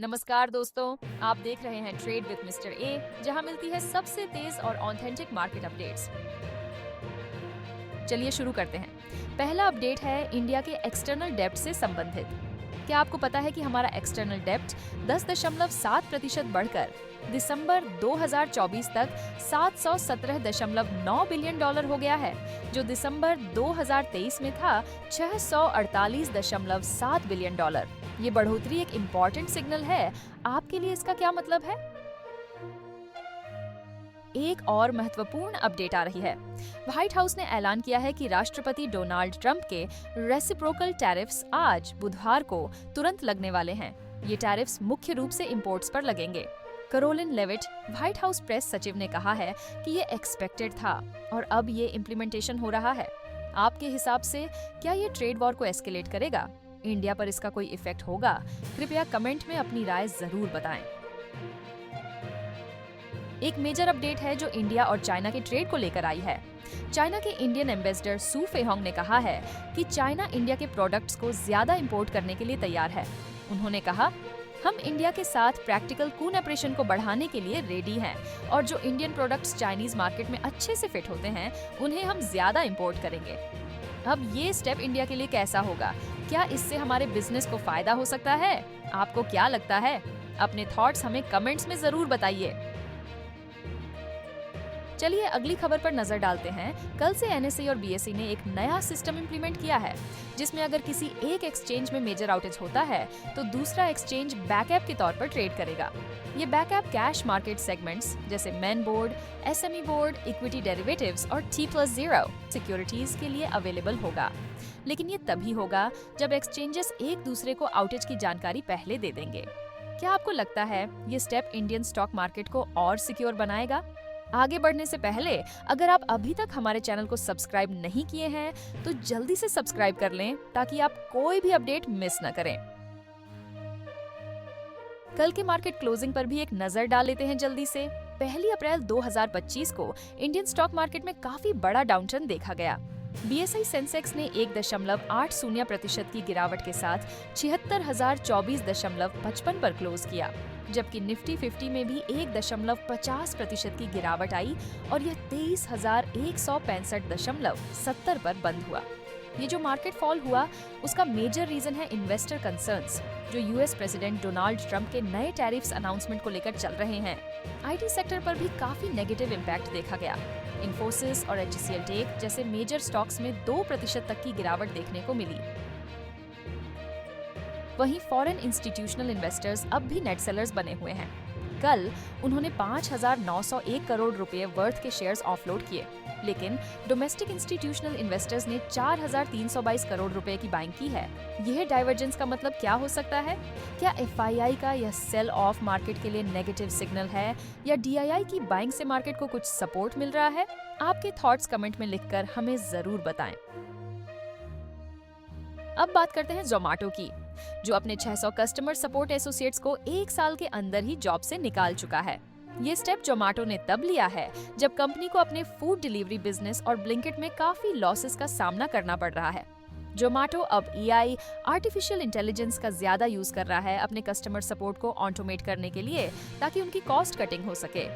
नमस्कार दोस्तों, आप देख रहे हैं ट्रेड विद मिस्टर ए, जहां मिलती है सबसे तेज और ऑथेंटिक मार्केट अपडेट्स। चलिए शुरू करते हैं। पहला अपडेट है इंडिया के एक्सटर्नल डेब्ट से संबंधित। क्या आपको पता है कि हमारा एक्सटर्नल डेब्ट 10.7% बढ़कर दिसंबर 2024 तक $717.9 बिलियन हो गया है, जो दिसंबर 2023 में था $648.7 बिलियन। ये बढ़ोतरी एक इम्पॉर्टेंट सिग्नल है। आपके लिए इसका क्या मतलब है? एक और महत्वपूर्ण अपडेट आ रही है। व्हाइट हाउस ने ऐलान किया है कि राष्ट्रपति डोनाल्ड ट्रंप के रेसिप्रोकल टैरिफ्स आज बुधवार को तुरंत लगने वाले हैं। ये टैरिफ्स मुख्य रूप से इंपोर्ट्स पर लगेंगे। Karoline Leavitt, white house press सचिव, ने कहा है कि ये एक्सपेक्टेड था और अब ये इम्प्लीमेंटेशन हो रहा है। आपके हिसाब से क्या ये ट्रेड वॉर को एस्केलेट करेगा? इंडिया पर इसका कोई इफेक्ट होगा? कृपया कमेंट में अपनी राय जरूर बताएं। एक मेजर अपडेट है जो इंडिया और चाइना के ट्रेड को लेकर आई है। चाइना के इंडियन एम्बेसडर सू फेहोंग ने कहा है कि चाइना इंडिया के प्रोडक्ट्स को ज्यादा इंपोर्ट करने के लिए तैयार है। उन्होंने कहा, हम इंडिया के साथ प्रैक्टिकल कोलैबोरेशन को बढ़ाने के लिए रेडी हैं और जो इंडियन प्रोडक्ट्स चाइनीज मार्केट में अच्छे से फिट होते हैं, उन्हें हम ज्यादा इंपोर्ट करेंगे। अब ये स्टेप इंडिया के लिए कैसा होगा? क्या इससे हमारे बिजनेस को फायदा हो सकता है? आपको क्या लगता है? अपने थॉट्स हमें कमेंट्स में जरूर बताइए। चलिए अगली खबर पर नजर डालते हैं। कल से एनएसई और बीएसई ने एक नया सिस्टम इंप्लीमेंट किया है, जिसमें अगर किसी एक एक्सचेंज में मेजर आउटेज होता है तो दूसरा एक्सचेंज बैकअप के तौर पर ट्रेड करेगा। ये बैकअप कैश मार्केट सेगमेंट्स जैसे main board, SME board, equity derivatives और T+0 सिक्योरिटीज के लिए अवेलेबल होगा। लेकिन ये तभी होगा जब एक्सचेंजेस एक दूसरे को आउटेज की जानकारी पहले दे देंगे। क्या आपको लगता है ये स्टेप इंडियन स्टॉक मार्केट को और सिक्योर बनाएगा? आगे बढ़ने से पहले अगर आप अभी तक हमारे चैनल को सब्सक्राइब नहीं किए हैं तो जल्दी से सब्सक्राइब कर लें ताकि आप कोई भी अपडेट मिस न करें। कल के मार्केट क्लोजिंग पर भी एक नजर डाल लेते हैं जल्दी से। 1 अप्रैल 2025 को इंडियन स्टॉक मार्केट में काफी बड़ा डाउनटर्न देखा गया। बीएसई सेंसेक्स ने 1.80% की गिरावट के साथ 76,024.55 पर क्लोज किया, जबकि निफ्टी 50 में भी 1.50% की गिरावट आई और यह 23,165.70 पर बंद हुआ। ये जो मार्केट फॉल हुआ उसका मेजर रीजन है इन्वेस्टर कंसर्न्स, जो यूएस प्रेसिडेंट डोनाल्ड ट्रंप के नए टैरिफ्स अनाउंसमेंट को लेकर चल रहे हैं। आईटी सेक्टर पर भी काफी नेगेटिव इम्पैक्ट देखा गया। इन्फोसिस और एचसीएल टेक जैसे मेजर स्टॉक्स में 2% तक की गिरावट देखने को मिली। वहीं फॉरेन इंस्टीट्यूशनल इन्वेस्टर्स अब भी नेट सेलर्स बने हुए हैं। कल उन्होंने 5,901 करोड़ रुपए वर्थ के शेयर्स ऑफलोड किए, लेकिन डोमेस्टिक इंस्टीट्यूशनल इन्वेस्टर्स ने 4,322 करोड़ रुपए की बाइंग की है। यह डाइवर्जेंस का मतलब क्या हो सकता है? क्या एफआईआई का यह सेल ऑफ मार्केट के लिए नेगेटिव सिग्नल है या डीआईआई की बाइंग से मार्केट को कुछ सपोर्ट मिल रहा है? आपके थॉट्स कमेंट में लिखकर हमें जरूर बताएं। अब बात करते हैं जोमेटो की, जो अपने 600 कस्टमर सपोर्ट एसोसिएट्स को 1 साल के अंदर ही जॉब से निकाल चुका है। ये स्टेप जोमेटो ने तब लिया है जब कंपनी को अपने फूड डिलीवरी बिजनेस और ब्लिंकिट में काफी लॉसेस का सामना करना पड़ रहा है। जोमेटो अब एआई, आर्टिफिशियल इंटेलिजेंस का ज्यादा यूज कर रहा है अपने कस्टमर सपोर्ट को ऑटोमेट करने के लिए, ताकि उनकी कॉस्ट कटिंग हो सके।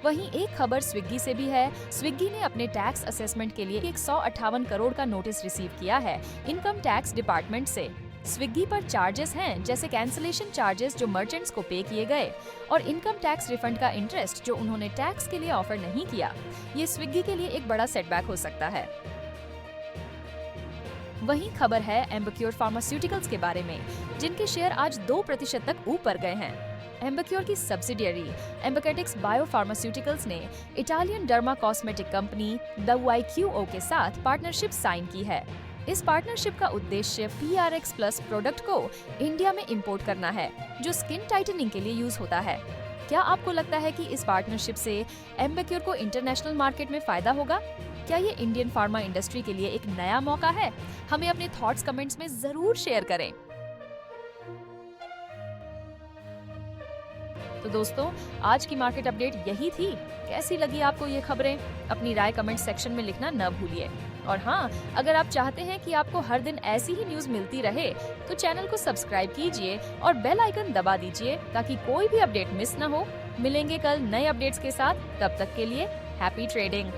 वहीं एक खबर स्विग्गी से भी है। स्विग्गी ने अपने टैक्स असेसमेंट के लिए 158 करोड़ का नोटिस रिसीव किया है इनकम टैक्स डिपार्टमेंट से। स्विग्गी पर चार्जेस हैं जैसे कैंसिलेशन चार्जेस जो मर्चेंट्स को पे किए गए और इनकम टैक्स रिफंड का इंटरेस्ट जो उन्होंने टैक्स के लिए ऑफर नहीं किया। ये स्विग्गी के लिए एक बड़ा सेटबैक हो सकता है। वहीं खबर है एम्बेक्योर फार्मास्यूटिकल्स के बारे में, जिनके शेयर आज 2% तक ऊपर गए हैं। एम्बेक्योर की सब्सिडियरी एम्बेकेटिक्स बायोफार्मास्यूटिकल्स ने Italian derma cosmetic company the YQO के साथ पार्टनरशिप साइन की है। इस पार्टनरशिप का उद्देश्य PRX प्लस प्रोडक्ट को इंडिया में इंपोर्ट करना है, जो स्किन टाइटनिंग के लिए यूज होता है। क्या आपको लगता है कि इस पार्टनरशिप से एम्बेक्योर को इंटरनेशनल मार्केट में फायदा होगा? क्या ये इंडियन फार्मा इंडस्ट्री के लिए एक नया मौका है? हमें अपने थॉट्स कमेंट्स में जरूर शेयर करें। तो दोस्तों, आज की मार्केट अपडेट यही थी। कैसी लगी आपको ये खबरें? अपनी राय कमेंट सेक्शन में लिखना न भूलिए। और हाँ, अगर आप चाहते हैं कि आपको हर दिन ऐसी ही न्यूज मिलती रहे, तो चैनल को सब्सक्राइब कीजिए और बेल आइकन दबा दीजिए ताकि कोई भी अपडेट मिस न हो। मिलेंगे कल नए अपडेट्स के साथ, तब तक के लिए हैप्पी ट्रेडिंग।